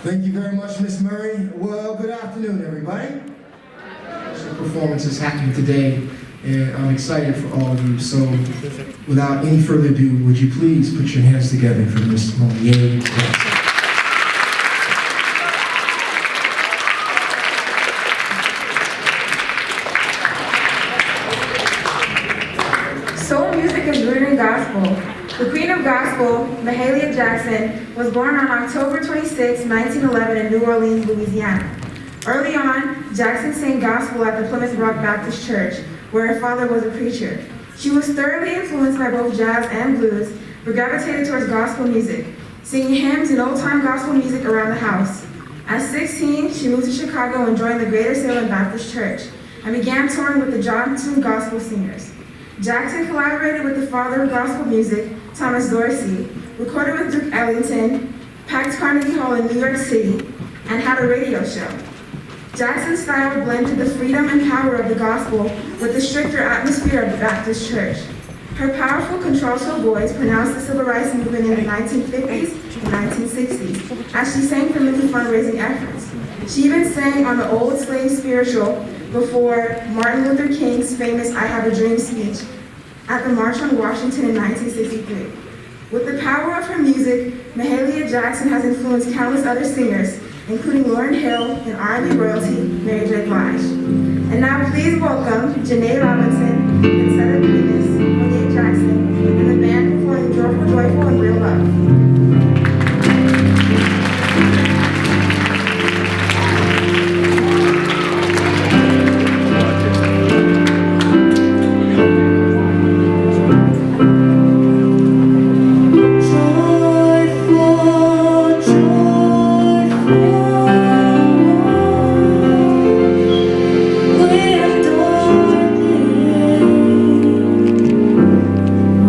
Thank you very much, Miss Murray. Well, good afternoon, everybody. The performance is happening today, and I'm excited for all of you. So, without any further ado, would you please put your hands together for Miss Monier? Soul music is rooted in gospel. The Queen of Gospel, Mahalia Jackson, was born on October 26, 1911 in New Orleans, Louisiana. Early on, Jackson sang gospel at the Plymouth Rock Baptist Church, where her father was a preacher. She was thoroughly influenced by both jazz and blues, but gravitated towards gospel music, singing hymns and old-time gospel music around the house. At 16, she moved to Chicago and joined the Greater Salem Baptist Church, and began touring with the Johnson Gospel Singers. Jackson collaborated with the father of gospel music, Thomas Dorsey, recorded with Duke Ellington, packed Carnegie Hall in New York City, and had a radio show. Jackson's style blended the freedom and power of the gospel with the stricter atmosphere of the Baptist Church. Her powerful contralto voice pronounced the civil rights movement in the 1950s and 1960s, as she sang for many fundraising efforts. She even sang on the Old Slave Spiritual before Martin Luther King's famous I Have a Dream speech at the March on Washington in 1963. With the power of her music, Mahalia Jackson has influenced countless other singers, including Lauryn Hill and R&B royalty Mary J. Blige. And now please welcome Janae Robinson, Vincetta Venus, Mahalia Jackson, and the band performing Joyful, Joyful, and Real Love.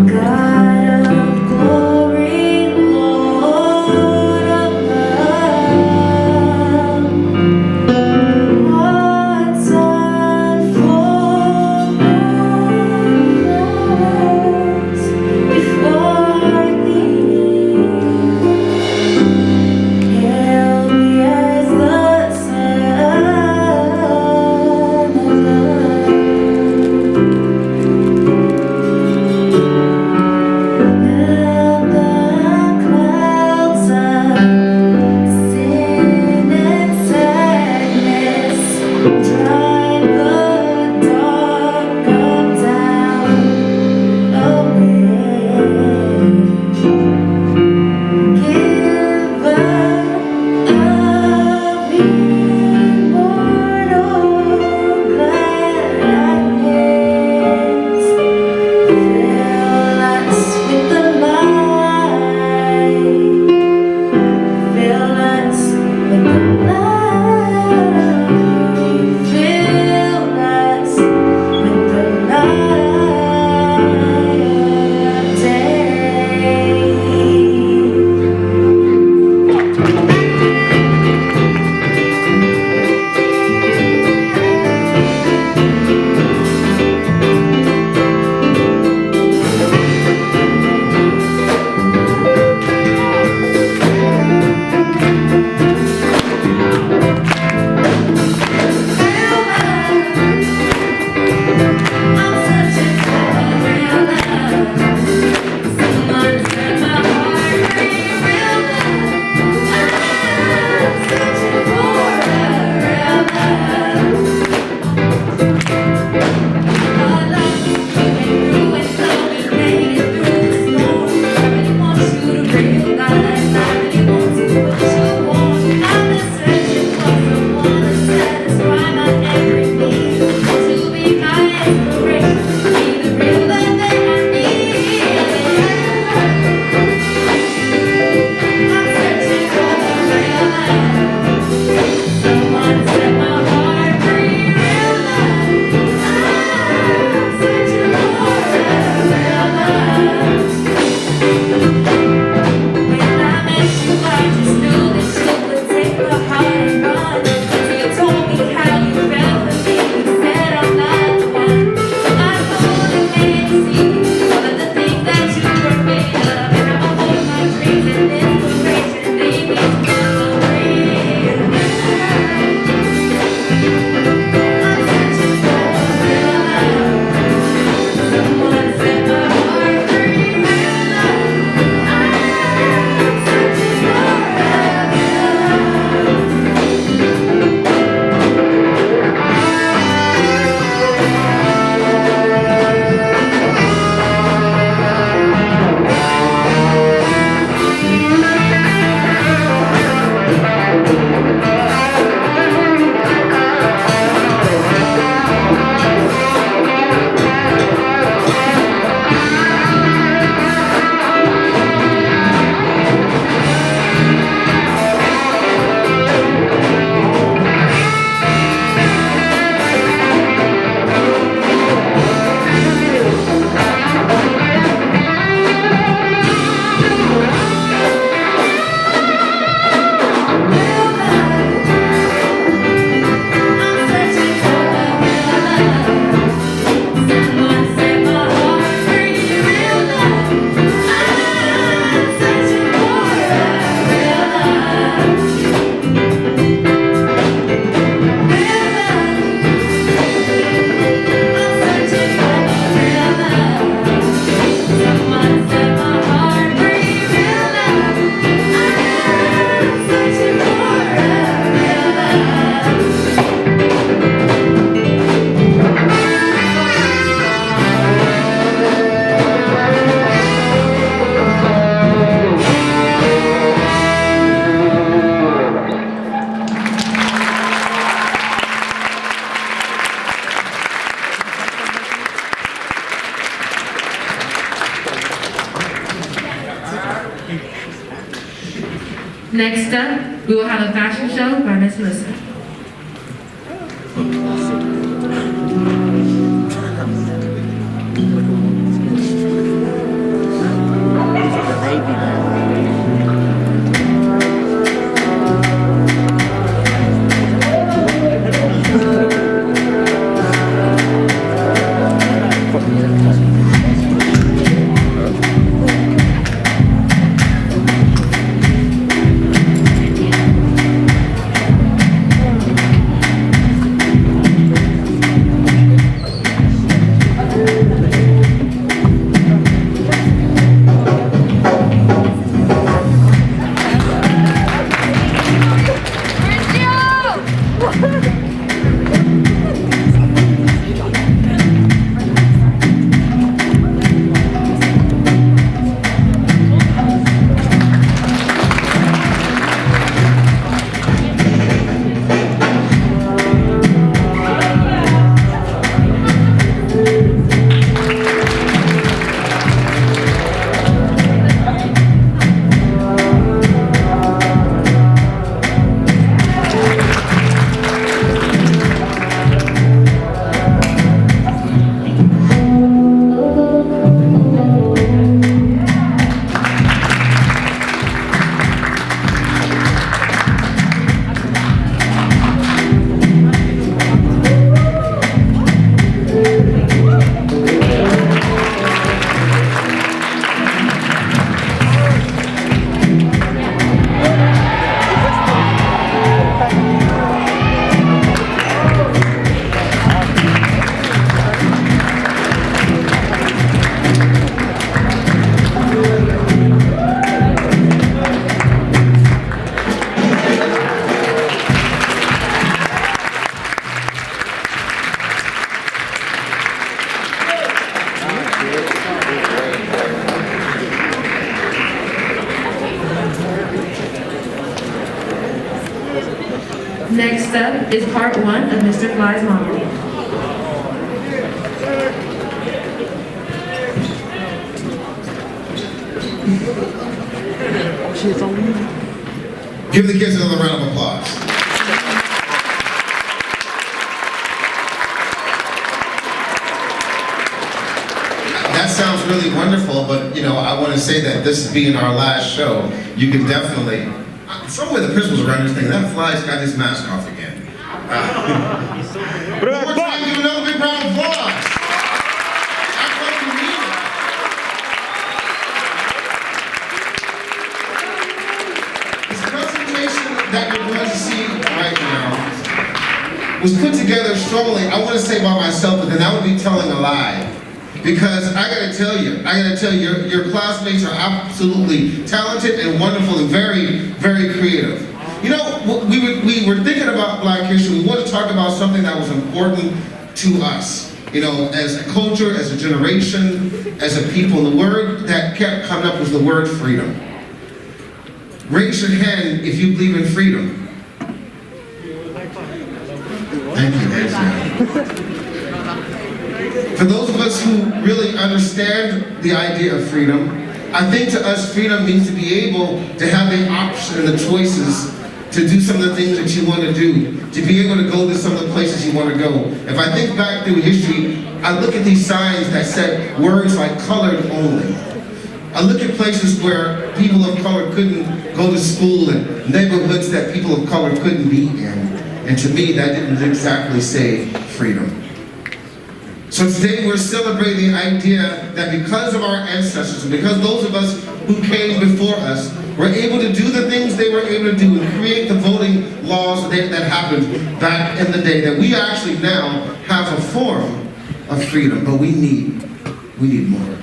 God of glory, Next up, we will have a fashion show by Miss Melissa. Next up is part one of Mr. Fly's monologue. Give the kids another round of applause. That sounds really wonderful, but you know, I want to say that this being our last show, you can definitely, somewhere the principals around this thing, that fly's got his mask off again. One more time, give another big round of applause. Act like you mean it. This presentation that you're going to see right now was put together strongly, I want to say by myself, but then that would be telling a lie. Because I gotta tell you, your classmates are absolutely talented and wonderful and very, very creative. You know, we were thinking about Black history. We want to talk about something that was important to us. You know, as a culture, as a generation, as a people. The word that kept coming up was the word freedom. Raise your hand if you believe in freedom. Thank you, raise your hand. For those of us who really understand the idea of freedom, I think to us freedom means to be able to have the option and the choices to do some of the things that you want to do, to be able to go to some of the places you want to go. If I think back through history, I look at these signs that said words like colored only. I look at places where people of color couldn't go to school and neighborhoods that people of color couldn't be in. And to me, that didn't exactly say freedom. So today we're celebrating the idea that because of our ancestors and because those of us who came before us were able to do the things they were able to do and create the voting laws that happened back in the day, that we actually now have a form of freedom, but we need more.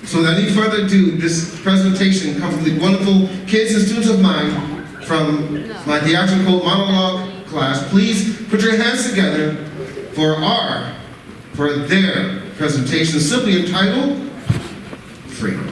So without any further ado, this presentation comes from the wonderful kids and students of mine from my theatrical monologue class. Please put your hands together for their presentation, simply entitled Freedom.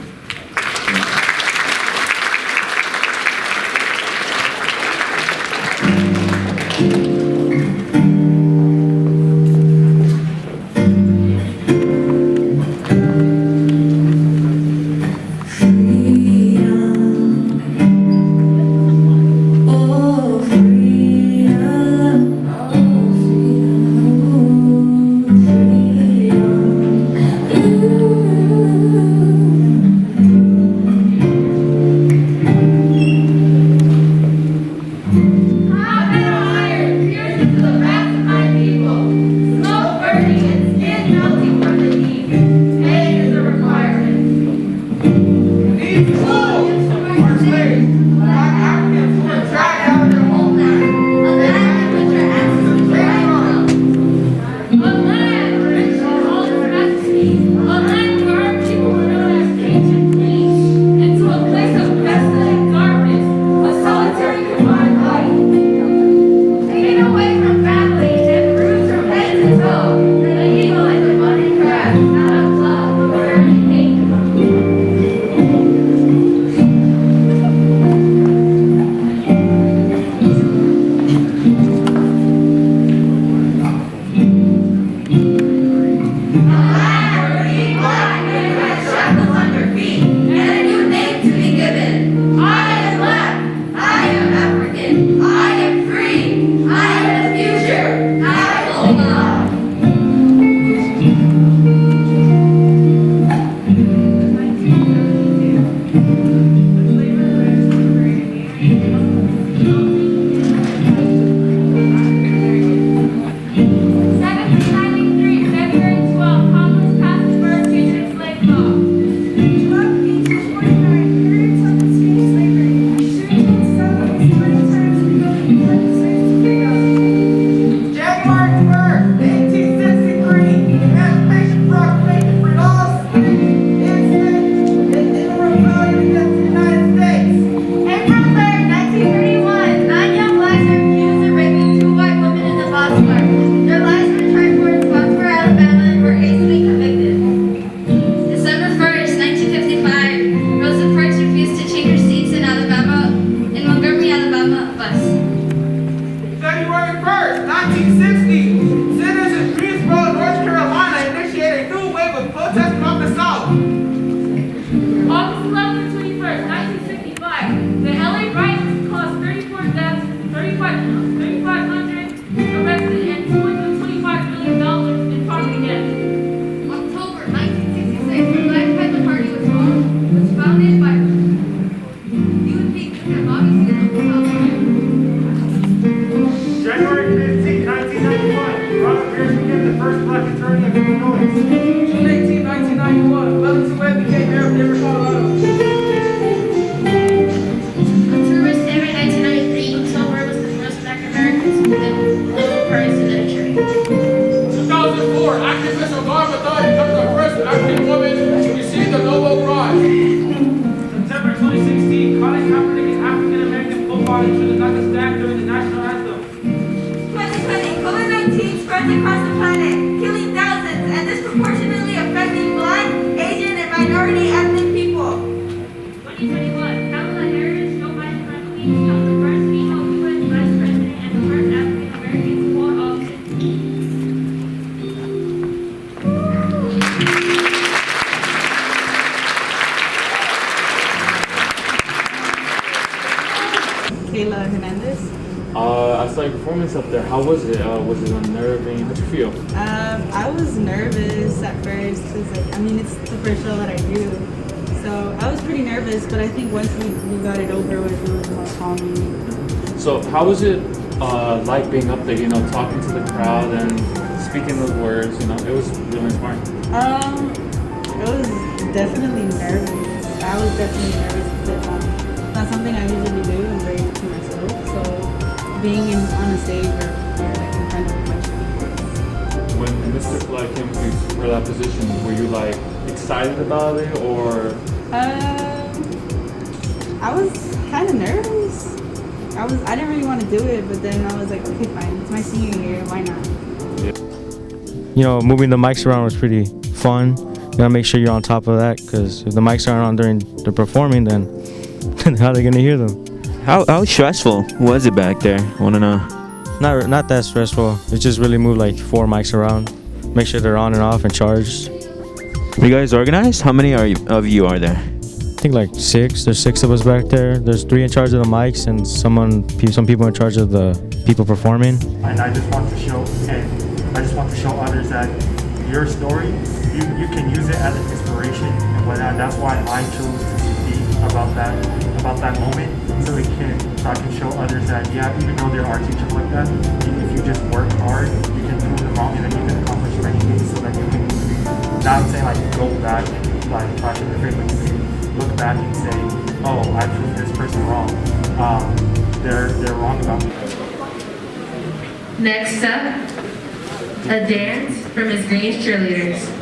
flag should not be stacked during the national anthem. 2020, COVID-19 spreads across the planet, killing thousands and disproportionately affecting Black, Asian, and minority ethnic people. 2021, Kamala Harris, Joe Biden presidency, becomes the first female U.S. vice president and the first African American to hold office. Kayla Hernandez. I saw your performance up there. How was it? Was it unnerving? How'd you feel? I was nervous at first because, it's the first show that I do. So I was pretty nervous, but I think once we got it over with, it was more calming. So how was it like being up there, talking to the crowd and speaking those words, it was really inspiring. It was definitely nervous. I was definitely nervous because it's not something I usually do. I'm very to myself. So being on a stage or like in front of a bunch of people. When Mr. Flag came to you for that position, were you like excited about it or? I was kind of nervous. I didn't really want to do it, but then I was like, okay, fine. It's my senior year. Why not? Moving the mics around was pretty fun. You gotta make sure you're on top of that, because if the mics aren't on during the performing, then how are they gonna hear them? How stressful was it back there? Want to know? Not that stressful. It just really moved like 4 mics around. Make sure they're on and off and charged. Are you guys organized? How many of you are there? I think like 6. There's 6 of us back there. There's 3 in charge of the mics and some people in charge of the people performing. And I just want to show others that your story, you can use it as an inspiration and whatnot. That's why I chose to speak about that moment, so I can show others that even though there are teachers like that, if you just work hard, you can prove them wrong and then you can accomplish many things, so that you can not say like go back and like flash in their face, but you can look back and say, oh, I proved this person wrong. They're wrong about me. Next up, a dance from Ms. Green's cheerleaders.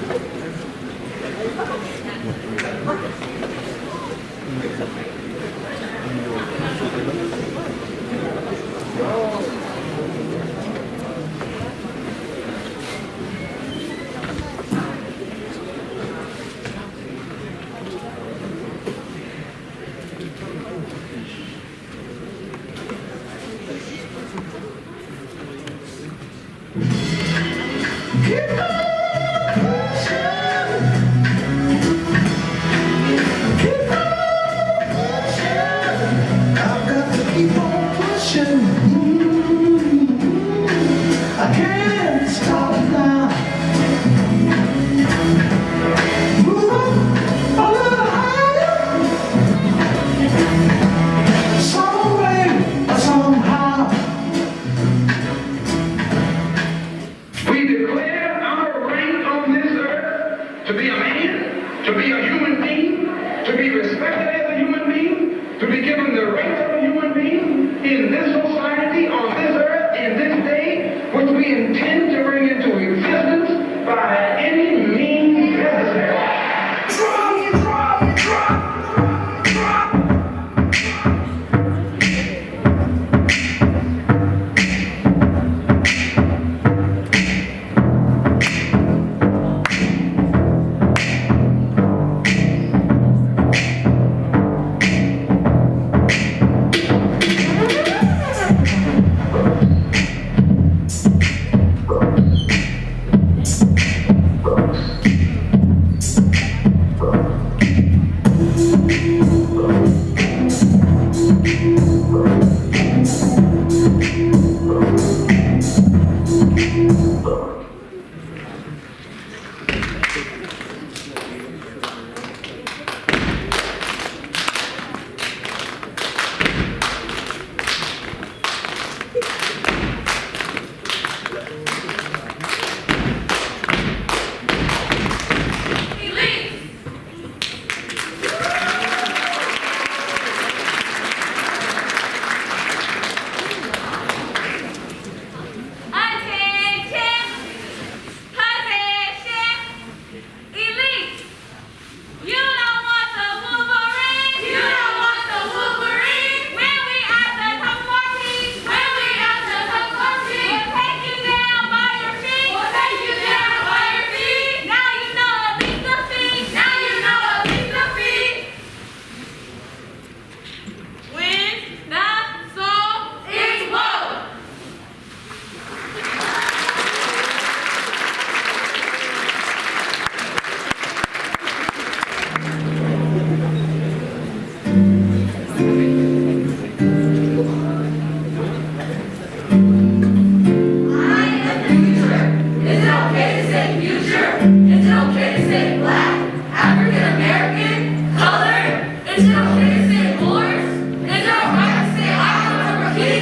We declare our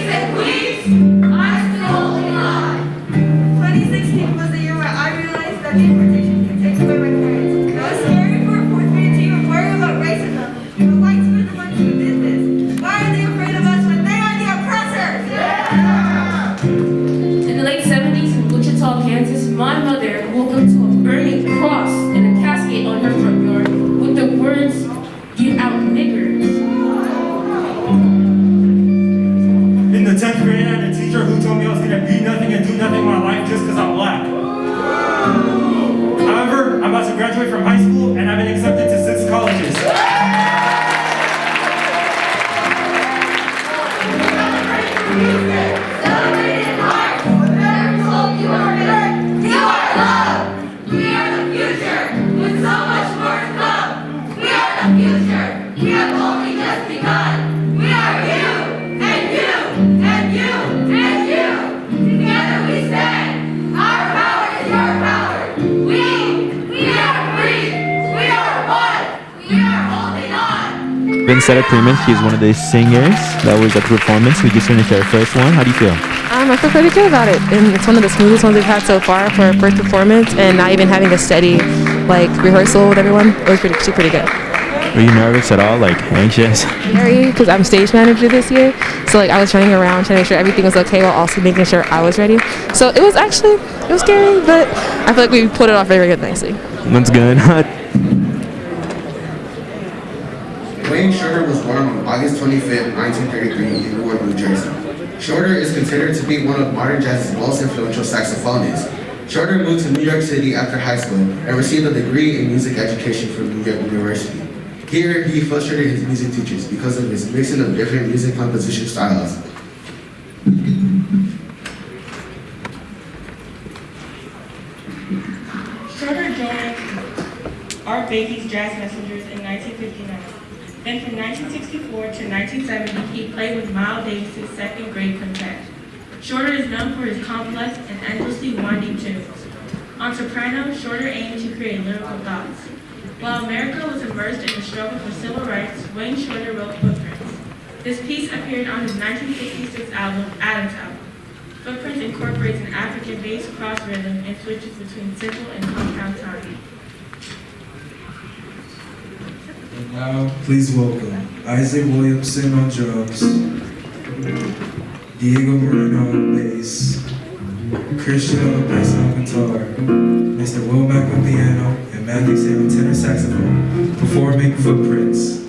and queens, I'm still holding on. 2016 was the year where I realized that deportation could take away my parents. It was scary for a fourth grade to even worry about racism. The whites were the ones who did this. Why are they afraid of us when they are the oppressors? In the late 70s in Wichita, Kansas, my mother woke up to a burning cross and a casket on her front yard with the words, "Get out, niggers." In the 10th grade, I had a teacher who told me I was going to be nothing and do nothing in my life just because I'm black. However, I'm about to graduate from high school and I've been accepted to 6 colleges. Celebrate in heart. Never told you are good. You are loved. We are the future, with so much more to come. We are the future. We have only just begun. We are you, and you, and you, and you. Together we stand. Our power is your power. We are free. We are one. We are holding on. Vincetta Primus, she's one of the singers that was at the performance. We just finished our first one. How do you feel? I feel pretty good about it, and it's one of the smoothest ones we've had so far for our first performance, and not even having a steady, rehearsal with everyone. It was pretty good. Were you nervous at all? Like anxious? Very, because I'm stage manager this year, so I was running around trying to make sure everything was okay while also making sure I was ready. So it was scary, but I feel like we pulled it off very good nicely. That's good. Wayne Shorter was born on August 25th, 1933 in Newark, New Jersey. Shorter is considered to be one of modern jazz's most influential saxophonists. Shorter moved to New York City after high school and received a degree in music education from New York University. Here, he frustrated his music teachers because of his mixing of different music composition styles. Shorter joined Art Blakey's Jazz Messengers in 1959. Then from 1964 to 1970, he played with Miles Davis's second grade quintet. Shorter is known for his complex and endlessly winding tunes. On soprano, Shorter aimed to create lyrical thoughts. While America was immersed in the struggle for civil rights, Wayne Shorter wrote Footprints. This piece appeared on his 1966 album, Adam's Album. Footprints incorporates an African-based cross rhythm and switches between simple and compound time. And now, please welcome Isaac Williamson on drums, Diego Moreno on bass, Christian on the bass and guitar, Mr. Will Mack on piano, and Matthew Sam on tenor saxophone, performing Footprints.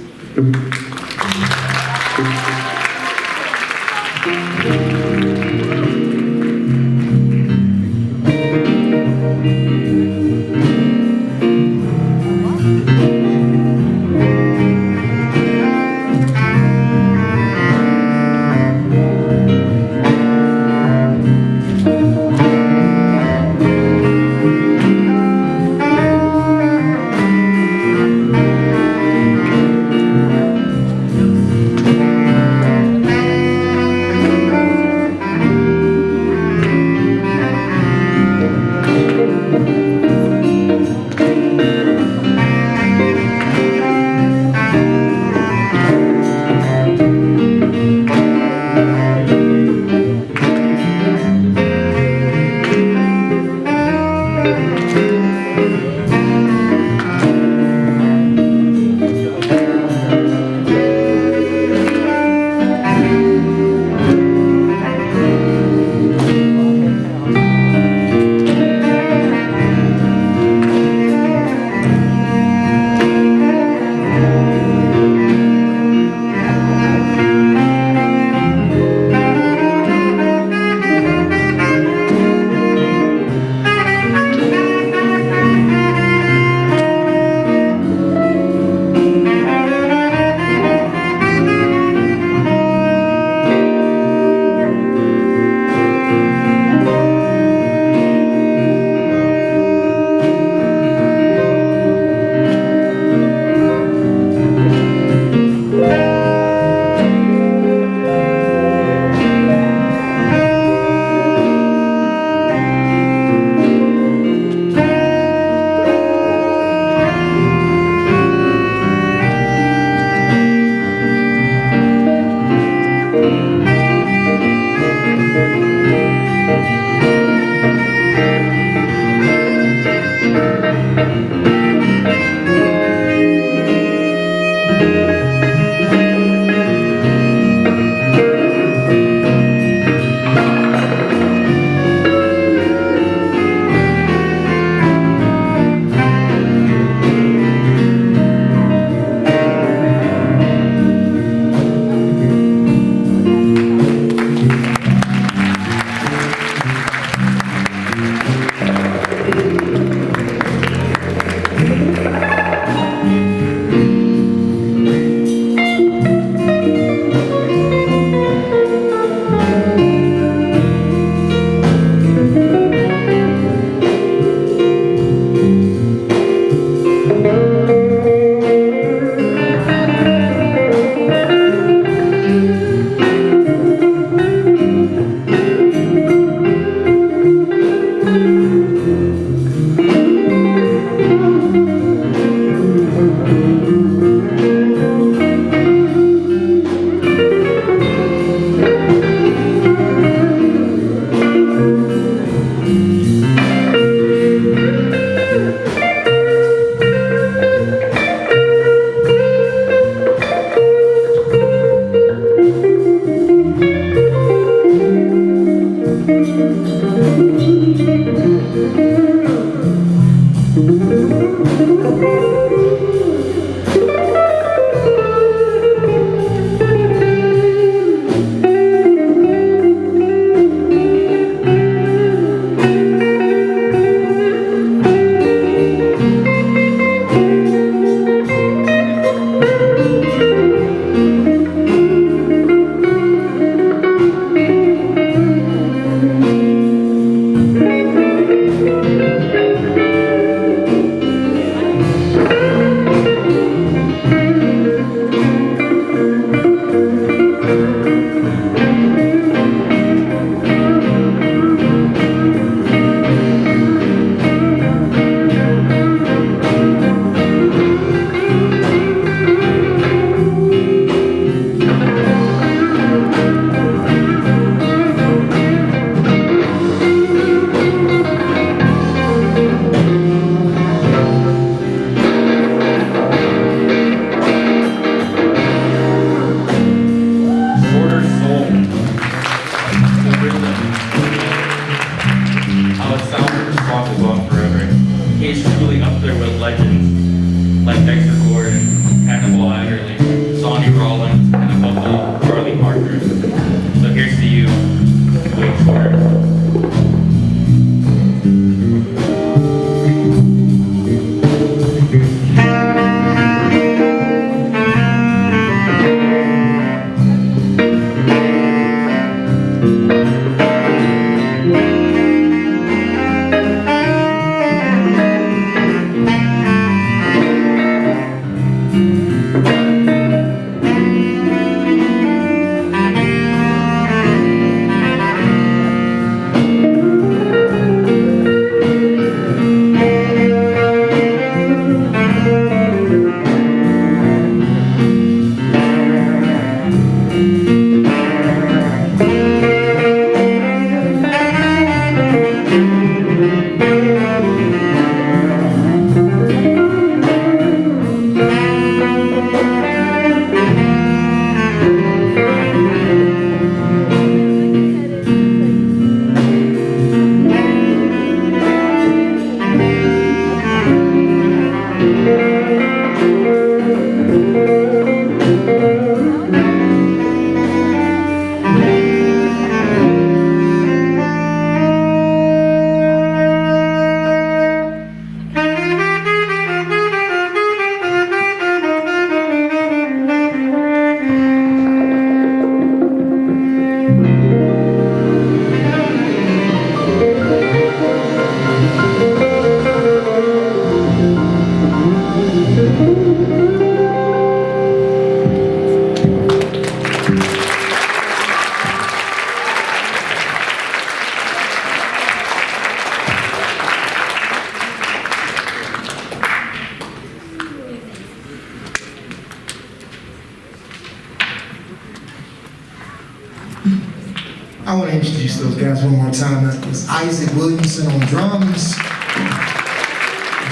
I want to introduce those guys one more time. That was Isaac Williamson on drums,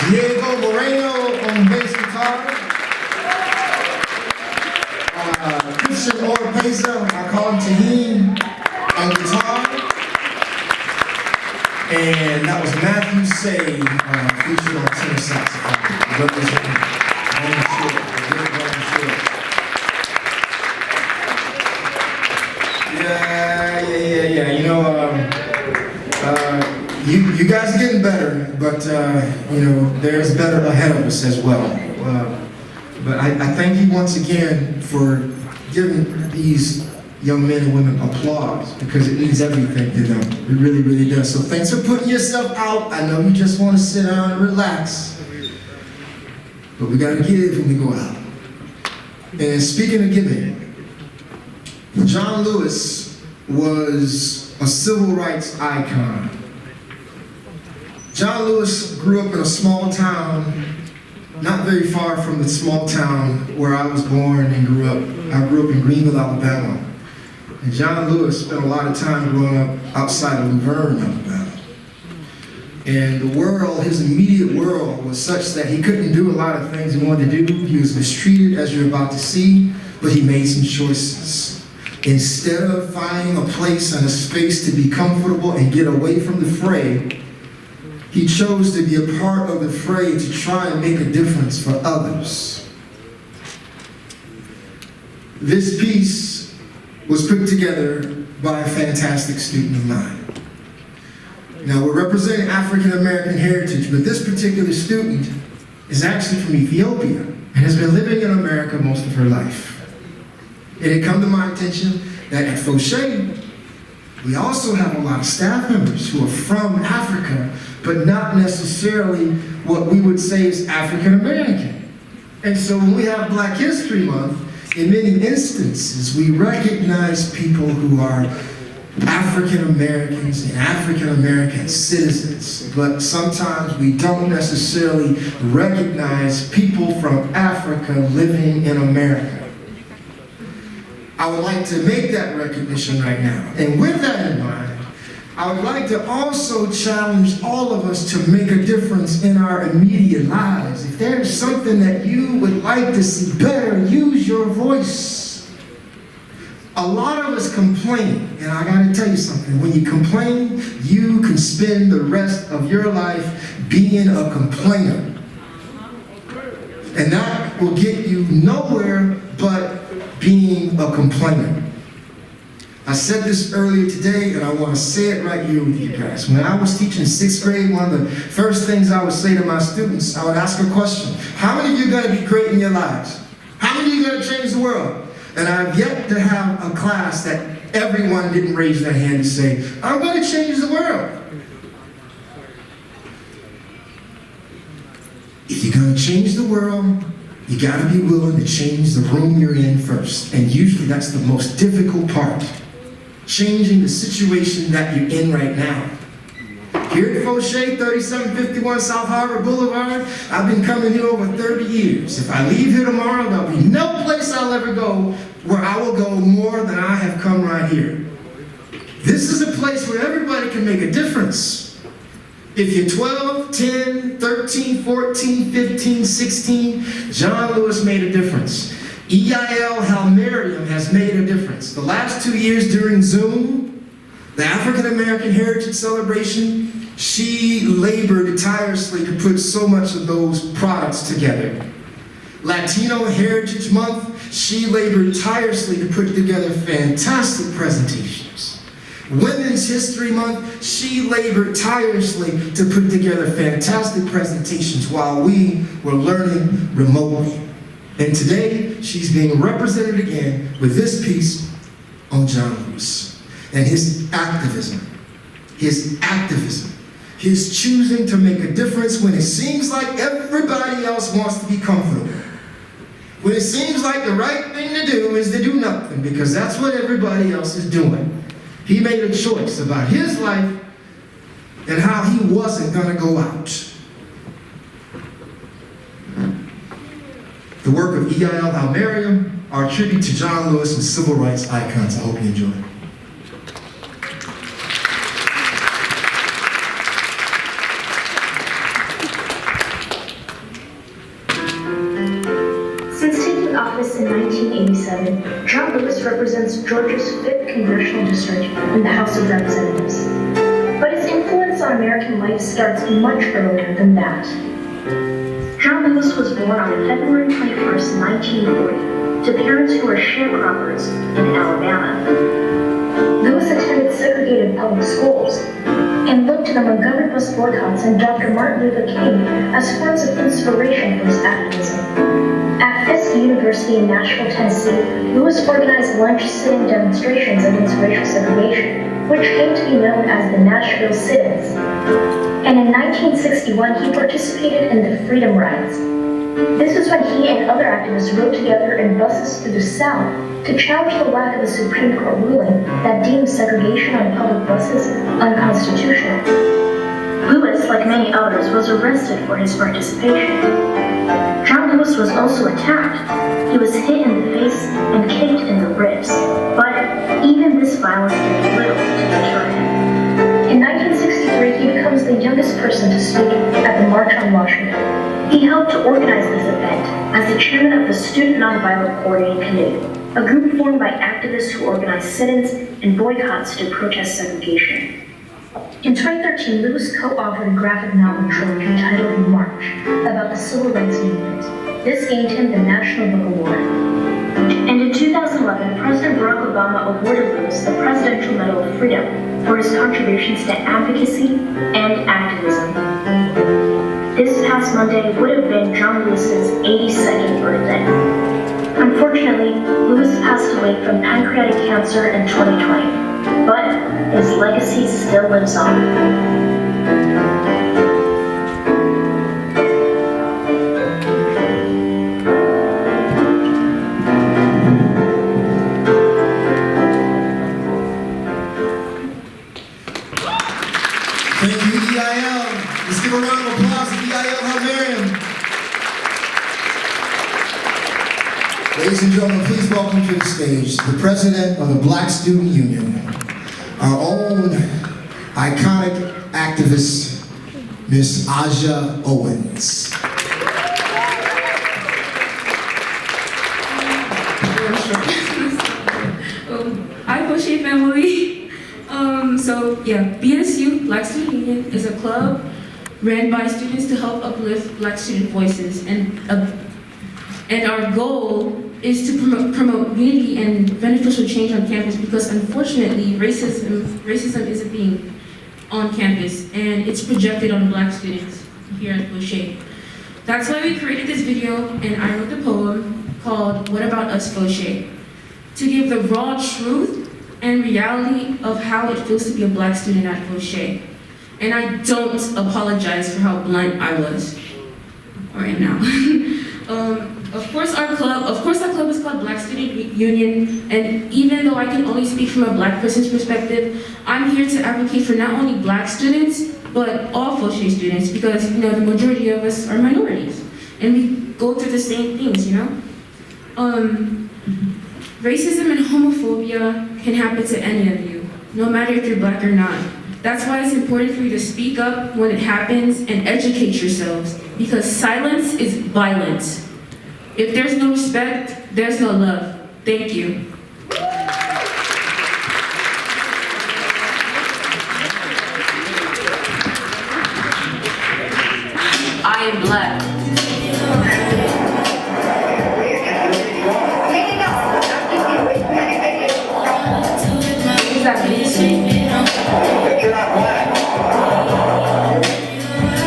Diego Moreno on bass guitar, Christian Oropesa, I call him Tahim, on guitar, and that was Matthew Say, featured on tenor saxophone. Representing Yeah. You know, you guys are getting better, but you know, there's better ahead of us as well. But I thank you once again for giving these young men and women applause, because it means everything to them. It really, really does. So thanks for putting yourself out. I know you just want to sit down and relax, but we got to give when we go out. And speaking of giving, John Lewis was a civil rights icon. John Lewis grew up in a small town, not very far from the small town where I was born and grew up. I grew up in Greenville, Alabama. And John Lewis spent a lot of time growing up outside of Luverne, Alabama. And the world, his immediate world, was such that he couldn't do a lot of things he wanted to do. He was mistreated, as you're about to see, but he made some choices. Instead of finding a place and a space to be comfortable and get away from the fray, he chose to be a part of the fray to try and make a difference for others. This piece was put together by a fantastic student of mine. Now, we're representing African American heritage, but this particular student is actually from Ethiopia and has been living in America most of her life. It had come to my attention that at Foshay, we also have a lot of staff members who are from Africa, but not necessarily what we would say is African American. And so when we have Black History Month, in many instances, we recognize people who are African Americans and African American citizens, but sometimes we don't necessarily recognize people from Africa living in America. I would like to make that recognition right now. And with that in mind, I would like to also challenge all of us to make a difference in our immediate lives. If there's something that you would like to see better, use your voice. A lot of us complain, and I gotta tell you something. When you complain, you can spend the rest of your life being a complainer. And that will get you nowhere but being a complainer. I said this earlier today, and I want to say it right here with you guys. When I was teaching 6th grade, one of the first things I would say to my students, I would ask a question. How many of you are going to be great in your lives? How many of you are going to change the world? And I've yet to have a class that everyone didn't raise their hand and say, I'm going to change the world. If you're going to change the world, you got to be willing to change the room you're in first. And usually that's the most difficult part. Changing the situation that you're in right now. Here at Foshay, 3751 South Harvard Boulevard, I've been coming here over 30 years. If I leave here tomorrow, there'll be no place I'll ever go where I will go more than I have come right here. This is a place where everybody can make a difference. If you're 12, 10, 13, 14, 15, 16, John Lewis made a difference. EIL Halmarium has made a difference. The last 2 years during Zoom, the African American Heritage Celebration, she labored tirelessly to put so much of those products together. Latino Heritage Month, she labored tirelessly to put together fantastic presentations. Women's History Month, she labored tirelessly to put together fantastic presentations while we were learning remotely. And today, she's being represented again with this piece on John Lewis and his activism, his choosing to make a difference when it seems like everybody else wants to be comfortable. When it seems like the right thing to do is to do nothing because that's what everybody else is doing. He made a choice about his life and how he wasn't going to go out. The work of EIL Halmarium, our tribute to John Lewis and civil rights icons. I hope you enjoy it. Since taking office in 1987, John Lewis represents Georgia's 5th congressional district in the House of Representatives. But his influence on American life starts much earlier than that. John Lewis was born on February 21st, 1940, to parents who were sharecroppers in Alabama. Lewis attended segregated public schools and looked to the Montgomery bus boycotts and Dr. Martin Luther King as forms of inspiration for his activism. At Fisk University in Nashville, Tennessee, Lewis organized lunch-sitting demonstrations against racial segregation, which came to be known as the Nashville Sit-ins. And in 1961, he participated in the Freedom Rides. This was when he and other activists rode together in buses through the South to challenge the lack of a Supreme Court ruling that deemed segregation on public buses unconstitutional. Lewis, like many others, was arrested for his participation. John Lewis was also attacked. He was hit in the face and kicked in the ribs, but even this violence did little to deter him. In 1963, he becomes the youngest person to speak at the March on Washington. He helped to organize this event as the chairman of the Student Nonviolent Coordinating Committee. a group formed by activists who organized sit-ins and boycotts to protest segregation. In 2013, Lewis co-authored a graphic novel trilogy titled March about the civil rights movement. This gained him the National Book Award. And in 2011, President Barack Obama awarded Lewis the Presidential Medal of Freedom for his contributions to advocacy and activism. This past Monday would have been John Lewis's 82nd birthday. Unfortunately, Lewis passed away from pancreatic cancer in 2020, but his legacy still lives on. Thank you, EIL. Let's give a round of applause to EIL Havarian. Ladies and gentlemen, please welcome to the stage the president of the Black Student Union, our own iconic activist, Miss Aja Owens. Hi, Foshay family. BSU, Black Student Union, is a club ran by students to help uplift Black student voices, and our goal is to promote unity and beneficial change on campus, because unfortunately racism isn't being on campus, and it's projected on Black students here at Foshay. That's why we created this video, and I wrote the poem called What About Us, Foshay, to give the raw truth and reality of how it feels to be a Black student at Foshay. And I don't apologize for how blunt I was, or am now. Of course our club is called Black Student Union, and even though I can only speak from a Black person's perspective, I'm here to advocate for not only Black students, but all Foshay students, because the majority of us are minorities, and we go through the same things, Racism and homophobia can happen to any of you, no matter if you're Black or not. That's why it's important for you to speak up when it happens and educate yourselves, because silence is violence. If there's no respect, there's no love. Thank you. I am Black.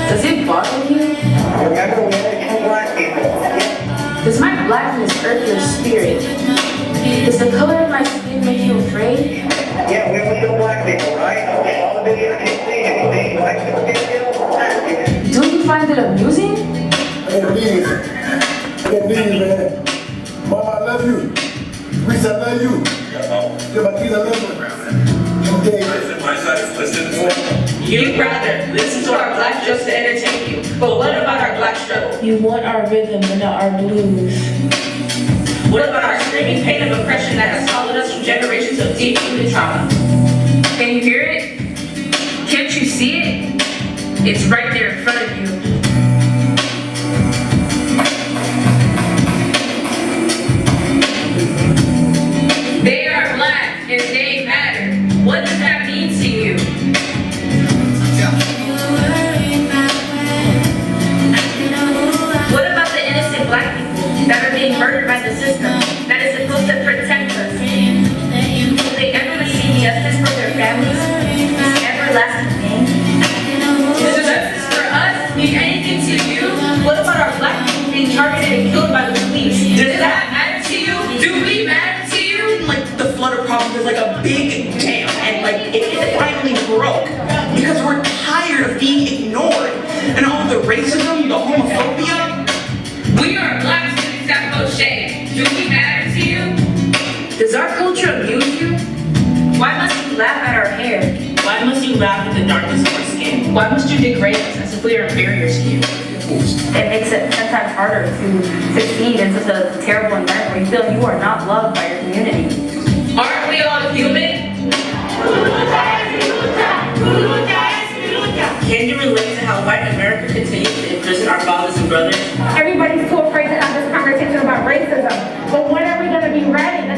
Does it bother you? Does my blackness hurt your spirit? Does the color of my skin make you afraid? Yeah, we're with the black people, right? All the videos you see, anything like the Do you find it amusing? Hey, man. Mama, I love you. Reese, I love you. Yeah, my kids, I love you. You'd rather listen to our Black jokes to entertain you, but what about our Black struggle? You want our rhythm, but not our blues. What about our screaming pain of oppression that has followed us from generations of deep-rooted trauma? Can you hear it? Can't you see it? It's right there in front of you. They are Black and they matter. What does that mean to you? What about the innocent Black people that are being murdered by the system that is supposed to protect us? Will they ever receive justice for their families? This everlasting pain? Does justice for us mean anything to you? What about our Black people being targeted and killed by the police? Does that matter to you? Do we matter to you? Like the flood problem is like a big dam, and like it finally broke because we're tired of being ignored and all the racism, the homophobia. We are Black students at Foshay. Do we matter to you? Does our culture amuse you? Why must you laugh at our hair? Why must you laugh at the darkness of our skin? Why must you degrade us as if we are inferior to you? It makes it 10 times harder to succeed in such a terrible environment where you feel you are not loved by your community. Aren't we all human? Can you relate to how white America continues to imprison our fathers Everybody's too afraid to have this conversation about racism. But when are we going to be ready to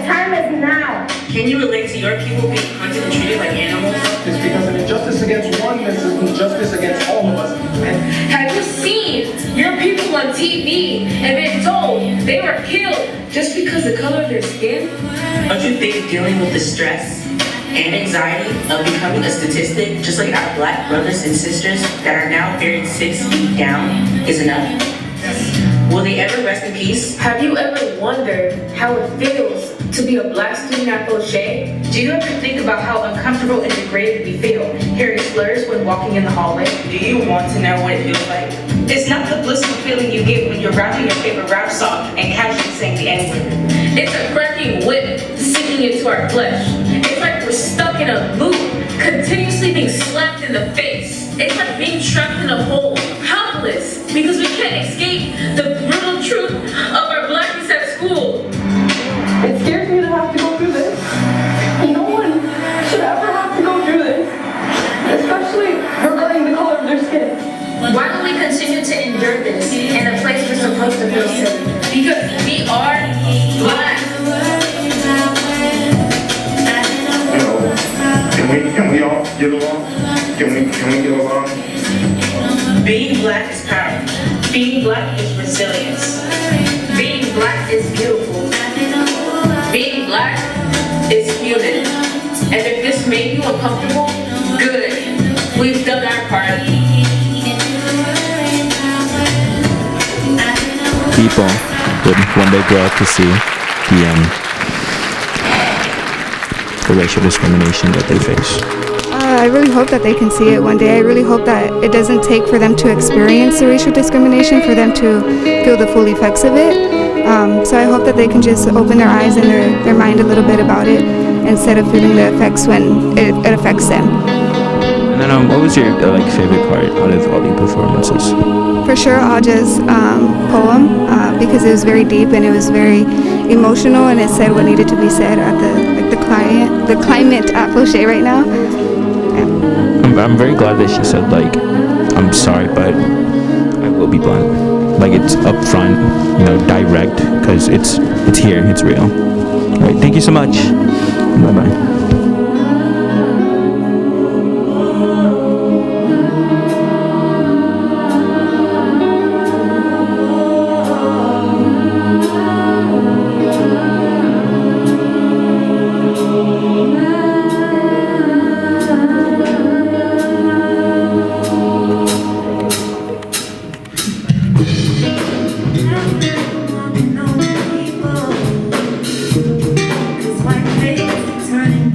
on TV and been told they were killed just because the color of their skin? Don't you think dealing with the stress and anxiety of becoming a statistic, just like our black brothers and sisters that are now buried 6 feet down, is enough? Will they ever rest in peace? Have you ever wondered how it feels to be a black student at Foshay? Do you ever think about how uncomfortable and degraded we feel hearing slurs when walking in the hallway? Do you want to know what it feels like? It's not the blissful feeling you get when you're rapping your favorite rap song and casually saying the N-word. It's a cracking whip sinking into our flesh. It's like we're stuck in a loop, continuously being slapped in the face. It's like being trapped in a hole, helpless, because we can't escape the brutal truth of our blackness at school. It scares me to have to go through this. No one should ever have to go through this, especially regarding the color of their skin. Why do we continue to endure this in a place we're supposed to feel safe? Because we are black. Can we all get along? Can we get along? Being black is power. Being black is resilience. Being black is beautiful. Being black is human. And if this made you uncomfortable, good. We've done our part. People would one day grow up to see the racial discrimination that they face. I really hope that they can see it one day. I really hope that it doesn't take for them to experience the racial discrimination for them to feel the full effects of it. So I hope that they can just open their eyes and their mind a little bit about it instead of feeling the effects when it affects them. And then what was your favorite part out of all the performances? For sure, Aja's poem because it was very deep and it was very emotional and it said what needed to be said at the climate at Foshay right now. I'm very glad that she said I'm sorry, but I will be blunt. It's upfront, direct, because it's here, it's real. All right, thank you so much. Bye bye. Turning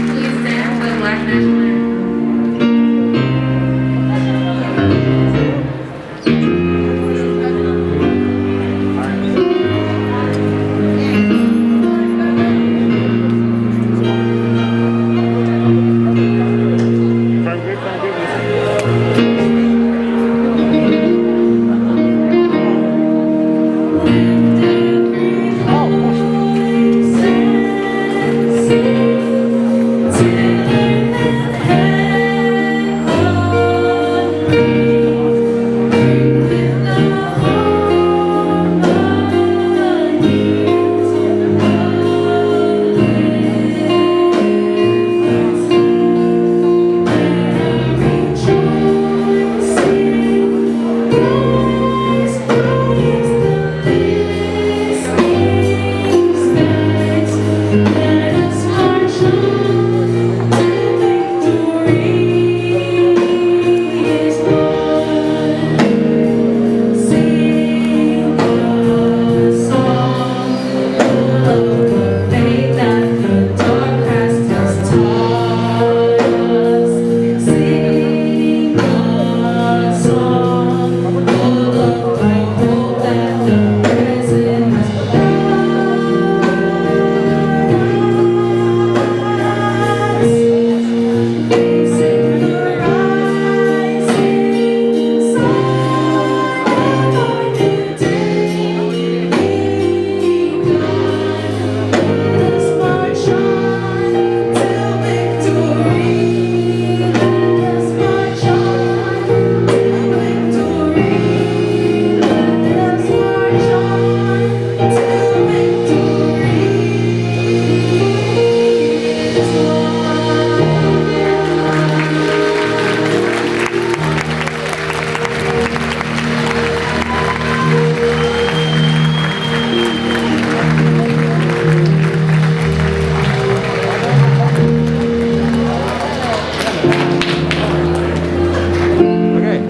Please stand for the Black National Anthem.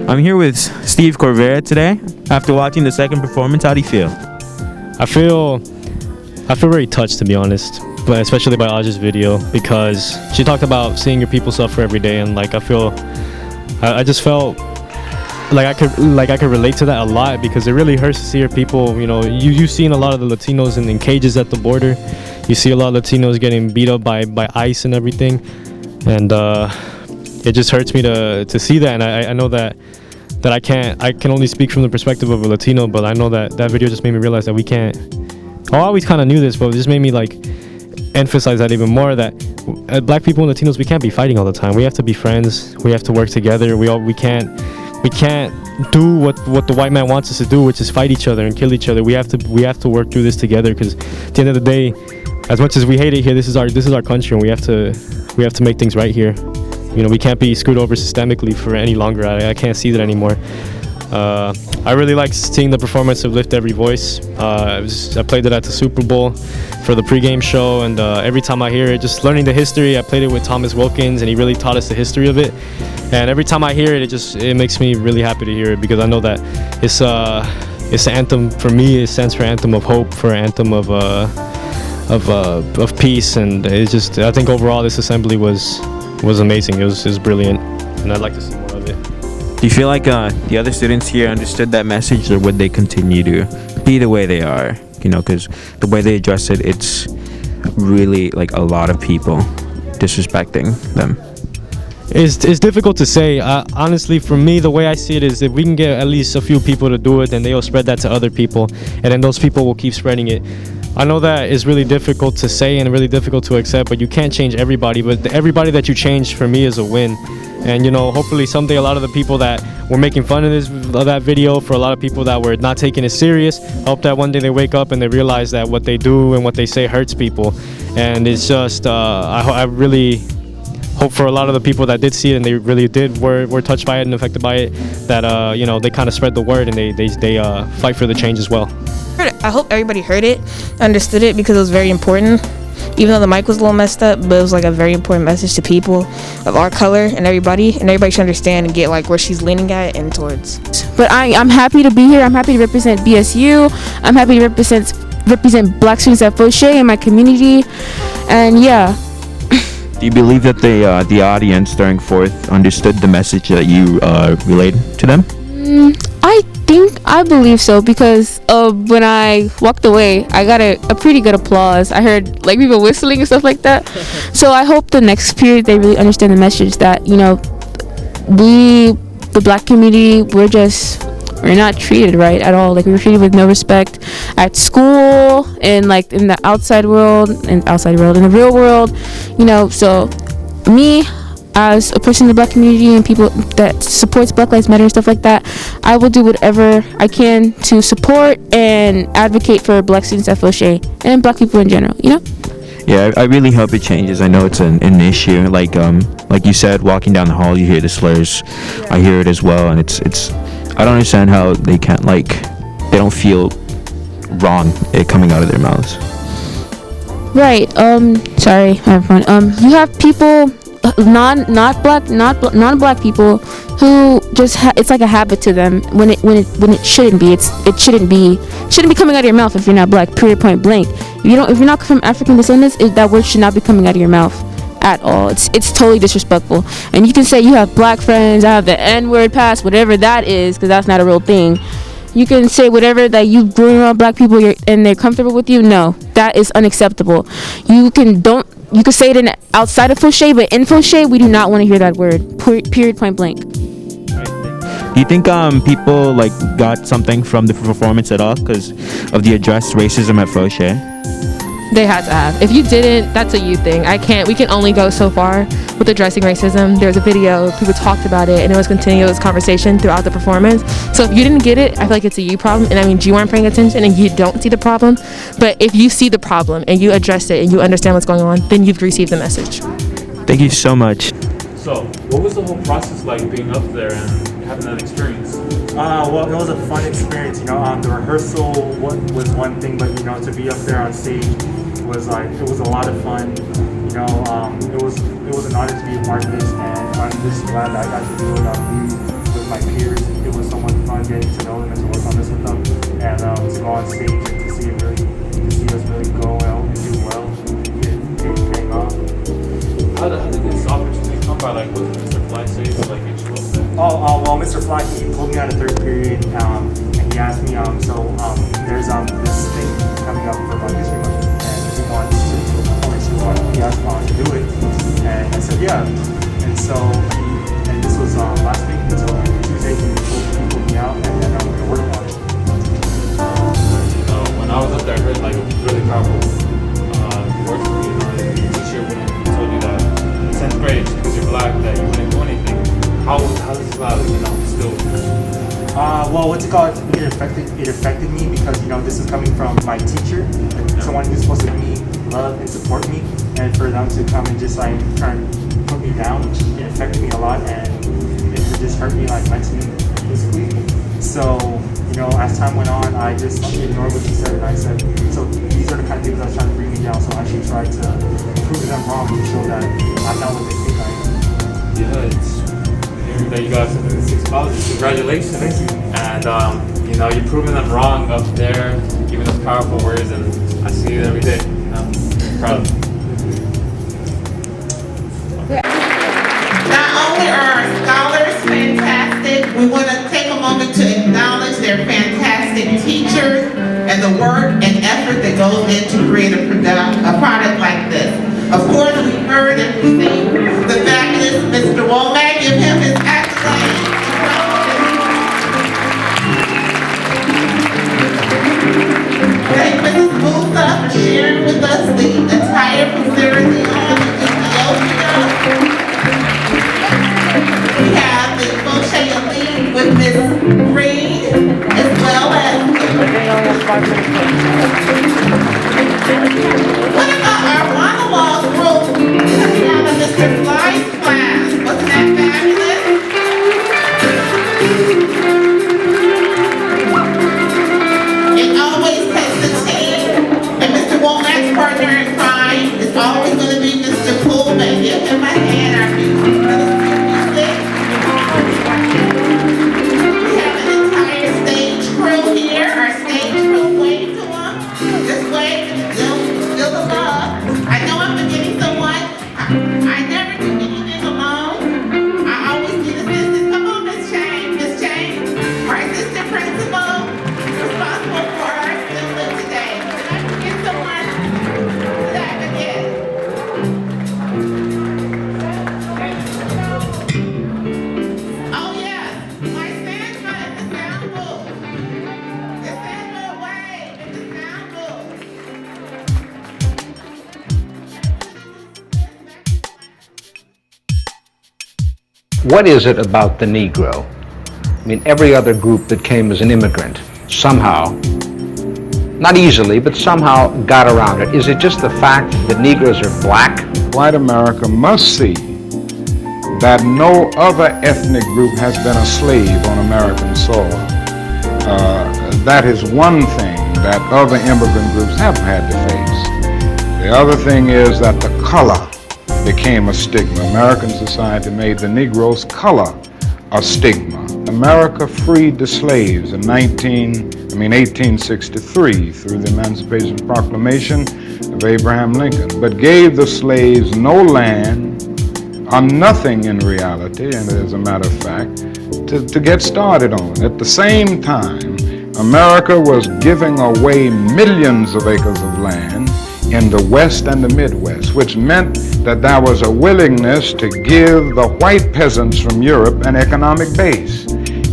I'm here with Steve Corvera today. After watching the second performance, how do you feel? I feel very touched, to be honest, but especially by Aja's video, because she talked about seeing your people suffer every day, and like I just felt like I could relate to that a lot, because it really hurts to see your people. You know, you've seen a lot of the Latinos in cages at the border. You see a lot of Latinos getting beat up by ICE and everything, and it just hurts me to see that. And I know that I can only speak from the perspective of a Latino, but I know that video just made me realize that we can't. I always kind of knew this, but it just made me like emphasize that even more, that Black people and Latinos, we can't be fighting all the time. We have to be friends. We have to work together. We can't do what the white man wants us to do, which is fight each other and kill each other. We have to work through this together, because at the end of the day, as much as we hate it here, this is our country, and we have to make things right here. You know, we can't be screwed over systemically for any longer. I can't see that anymore. I really like seeing the performance of Lift Every Voice. I played it at the Super Bowl for the pregame show, and every time I hear it, just learning the history. I played it with Thomas Wilkins, and he really taught us the history of it. And every time I hear it, it makes me really happy to hear it, because I know that it's an anthem for me. It stands for anthem of hope, for anthem of peace, and it's just, I think overall this assembly was amazing. It was brilliant, and I'd like to see more of it. Do you feel like the other students here understood that message, or would they continue to be the way they are? You know, because the way they address it, it's really like a lot of people disrespecting them. It's difficult to say. Honestly, for me, the way I see it is, if we can get at least a few people to do it, then they'll spread that to other people, and then those people will keep spreading it. I know that is really difficult to say and really difficult to accept, but you can't change everybody. But everybody that you change, for me, is a win. And you know, hopefully someday a lot of the people that were making fun of that video, for a lot of people that were not taking it serious, hope that one day they wake up and they realize that what they do and what they say hurts people. And it's just, I really hope for a lot of the people that did see it and they really were touched by it and affected by it, that you know, they kind of spread the word and they fight for the change as well. I hope everybody heard it, understood it, because it was very important. Even though the mic was a little messed up, but it was like a very important message to people of our color and everybody should understand and get like where she's leaning at and towards. But I'm happy to be here. I'm happy to represent BSU. I'm happy to represent represent black students at Foshay in my community, and yeah. Do you believe that the audience during 4th understood the message that you relayed to them? I believe so, because when I walked away, I got a pretty good applause. I heard like people whistling and stuff like that. So I hope the next period they really understand the message that, you know, the black community, we're not treated right at all. Like, we're treated with no respect at school and like in the outside world, in the real world, you know. So me, as a person in the black community and people that supports Black Lives Matter and stuff like that, I will do whatever I can to support and advocate for black students at Foshay and black people in general, you know? Yeah, I really hope it changes. I know it's an issue. Like you said, walking down the hall, you hear the slurs. Yeah. I hear it as well, and it's. I don't understand how they can't, like, they don't feel wrong it coming out of their mouths. Right. Sorry, everyone. You have people, non-black people who just it's like a habit to them when it shouldn't be. It shouldn't be coming out of your mouth if you're not black. Period. Point blank. If you're not from African descendants, that word should not be coming out of your mouth at all. It's totally disrespectful. And you can say you have black friends, I have the N-word pass, whatever that is, because that's not a real thing. You can say whatever that you grew around black people and they're comfortable with you. No, that is unacceptable. You can say it outside of Foshay, but in Foshay, we do not want to hear that word. Period. Point blank. Do you think people like got something from the performance at all because of the addressed racism at Foshay? They had to have. If you didn't, that's a you thing. We can only go so far with addressing racism. There was a video, people talked about it, and it was continuous conversation throughout the performance. So if you didn't get it, I feel like it's a you problem, and that means you weren't paying attention and you don't see the problem. But if you see the problem and you address it and you understand what's going on, then you've received the message. Thank you so much. So, what was the whole process like being up there and having that experience? Well, it was a fun experience, you know. The rehearsal was one thing, but, you know, to be up there on stage was a lot of fun. You know, it was an honor to be a part of this, and I'm just glad that I got to do it with my peers. It was so much fun getting to know them and to work on this with them, and to go on stage and to see us really go out and do well, get paying off. How did this opportunity come by? Like, what did Mr. Fly say to like get you up there? Well, Mr. Fly, he pulled me out of 3rd period, and he asked me, there's this thing coming up for about this month, and he wants to he asked me to do it, and I said yeah, and this was last week, and so Tuesday he pulled me out, and then I'm going to work on it. When I was up there, I heard like really powerful words from you. The teacher when he told you that in 10th grade, because you're black, that you wouldn't do anything. How does this still? Well, what's it called? It affected me because, you know, this is coming from my teacher, someone who's supposed to give me love and support me, and for them to come and just like try and put me down, it affected me a lot, and it just hurt me like mentally, physically. So, you know, as time went on, I just ignored what he said, and I said, so these are the kind of things that's trying to bring me down, so I should try to prove them wrong and show that I'm not what they think I am. Yeah, it's hearing that you got something in 6 colleges. Congratulations. Thank you. And you know, you're proving them wrong up there, giving those powerful words, and I see you every day. You know, I'm proud of you. Not only are our scholars fantastic, we want to take a moment to acknowledge their fantastic teachers and the work and effort that goes into creating a product like this. Of course, we heard and received the fabulous Mr. Womack. Give him his accolades. Thank Mrs. Musa for sharing with us the entire from Sierra Leone and Ethiopia. We have the Foshay Elite with Miss Green, as well as what about our monologue group? We have Mr. What is it about the Negro? I mean, every other group that came as an immigrant somehow, not easily, but somehow got around it. Is it just the fact that Negroes are black? White America must see that no other ethnic group has been a slave on American soil. That is one thing that other immigrant groups have had to face. The other thing is that the color became a stigma. American society made the Negro's color a stigma. America freed the slaves in 1863 through the Emancipation Proclamation of Abraham Lincoln, but gave the slaves no land or nothing in reality, and as a matter of fact, to get started on. At the same time, America was giving away millions of acres of land in the West and the Midwest, which meant that there was a willingness to give the white peasants from Europe an economic base.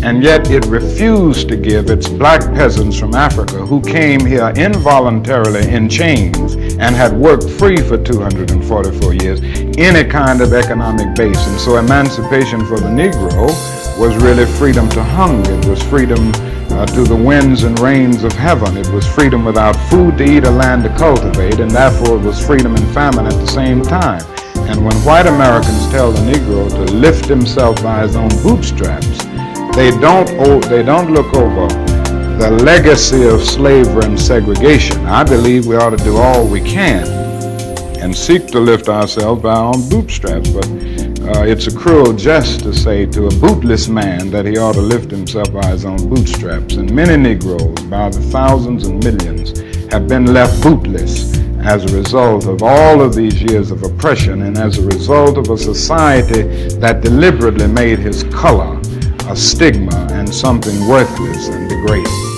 And yet it refused to give its black peasants from Africa, who came here involuntarily in chains and had worked free for 244 years, any kind of economic base. And so emancipation for the Negro was really freedom to hunger. It was freedom to the winds and rains of heaven. It was freedom without food to eat or land to cultivate, and therefore it was freedom and famine at the same time. And when white Americans tell the Negro to lift himself by his own bootstraps, they don't look over the legacy of slavery and segregation. I believe we ought to do all we can and seek to lift ourselves by our own bootstraps, but it's a cruel jest to say to a bootless man that he ought to lift himself by his own bootstraps. And many Negroes, by the thousands and millions, have been left bootless as a result of all of these years of oppression and as a result of a society that deliberately made his color a stigma and something worthless and degrading.